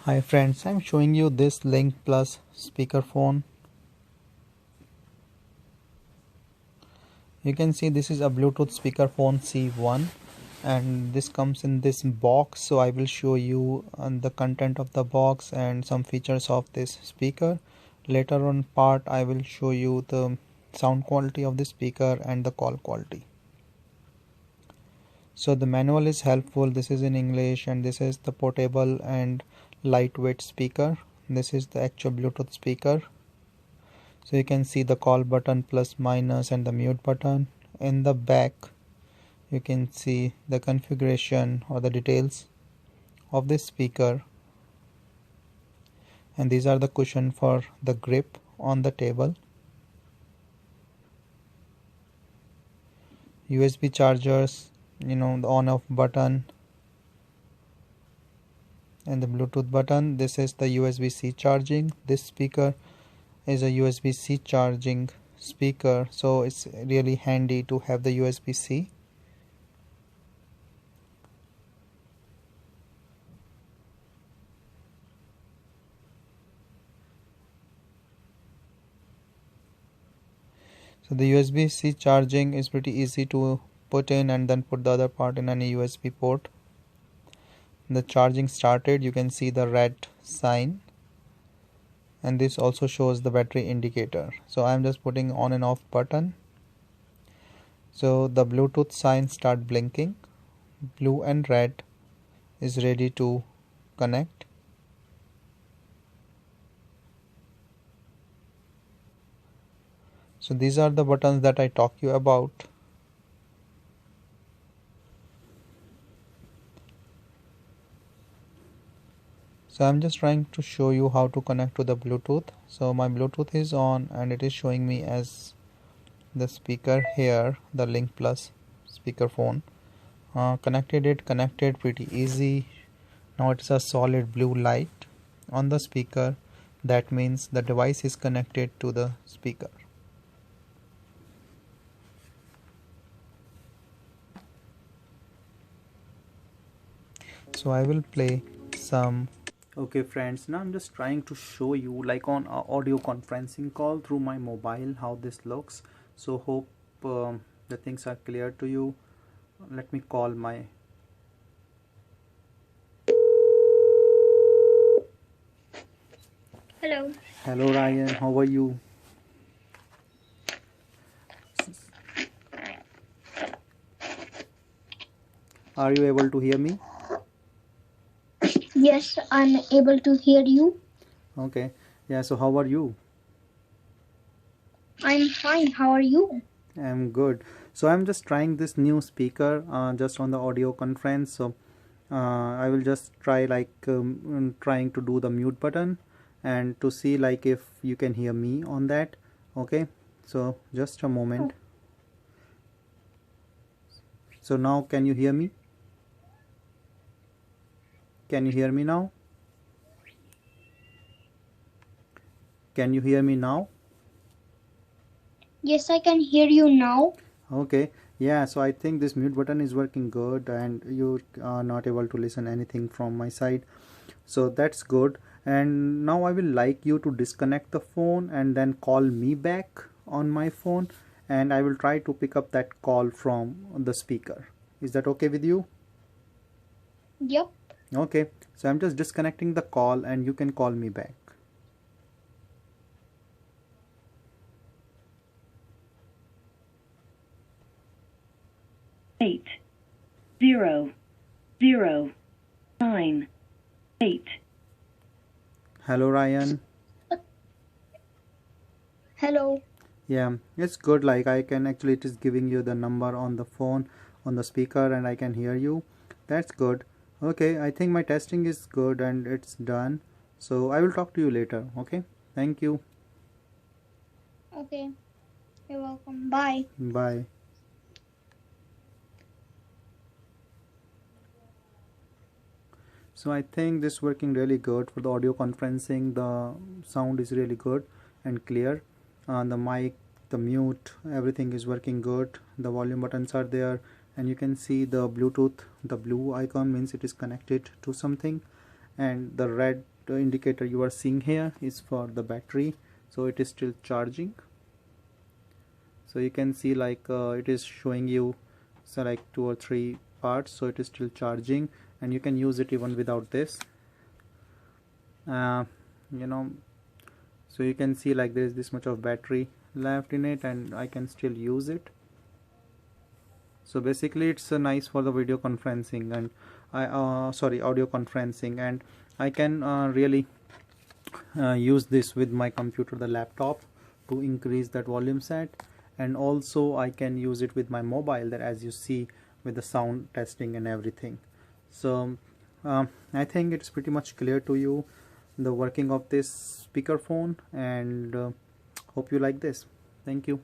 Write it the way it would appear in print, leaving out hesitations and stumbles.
Hi friends, I'm showing you this Lincplus speakerphone. You can see this is a Bluetooth speakerphone C1 and this comes in this box, so I will show you the content of the box and some features of this speaker. Later on part I will show you the sound quality of the speaker and the call quality. So the manual is helpful. This is in English and this is the portable and lightweight speaker. This is the actual Bluetooth speaker. So you can see the call button, plus minus, and the mute button. In the back you can see the configuration or the details of this speaker, and these are the cushion for the grip on the table. USB chargers, the on off button and the Bluetooth button. This is the USB-C charging. This speaker is a USB-C charging speaker, so it's really handy to have the USB-C. So the USB-C charging is pretty easy to put in and then put the other part in any USB port. The charging started, you can see the red sign, and this also shows the battery indicator. So I'm just putting on and off button. So the Bluetooth sign start blinking. Blue and red is ready to connect. So these are the buttons that I talked you about. So I'm just trying to show you how to connect to the Bluetooth. So my Bluetooth is on and it is showing me as the speaker here, the Lincplus speakerphone. Connected pretty easy. Now it's a solid blue light on the speaker. That means the device is connected to the speaker. So I will play some. Okay friends, now I'm just trying to show you, like on a audio conferencing call through my mobile, how this looks. So hope the things are clear to you. Let me call my. Hello. Hello Ryan, how are you? Are you able to hear me? Yes, I'm able to hear you. Okay, yeah, so how are you? I'm fine. How are you? I'm good. So I'm just trying this new speaker just on the audio conference. So I will just try trying to do the mute button and to see like if you can hear me on that. Okay, so just a moment. So now can you hear me? Can you hear me now? Can you hear me now? Yes, I can hear you now. Okay, yeah, so I think this mute button is working good and you are not able to listen anything from my side, so that's good. And now I will like you to disconnect the phone and then call me back on my phone, and I will try to pick up that call from the speaker. Is that okay with you? Yep. Okay, so I'm just disconnecting the call and you can call me back. Eight, 0, 0, 9, 8. Hello Ryan. Hello. Yeah, it's good. Like I can actually, it is giving you the number on the phone on the speaker and I can hear you. That's good. Okay, I think my testing is good and it's done. So I will talk to you later. Okay, thank you. Okay. You're welcome. Bye. Bye. So I think this working really good for the audio conferencing. The sound is really good and clear. The mic, the mute, everything is working good. The volume buttons are there, and you can see the Bluetooth. The blue icon means it is connected to something, and the red the indicator you are seeing here is for the battery, so it is still charging. So you can see like it is showing you so like 2 or 3 parts, so it is still charging, and you can use it even without this. You know, so you can see like there is this much of battery left in it, and I can still use it. So basically it's nice for the video conferencing, and audio conferencing, and I can really use this with my computer, the laptop, to increase that volume set, and also I can use it with my mobile, that as you see with the sound testing and everything. So I think it's pretty much clear to you the working of this speakerphone, and hope you like this. Thank you.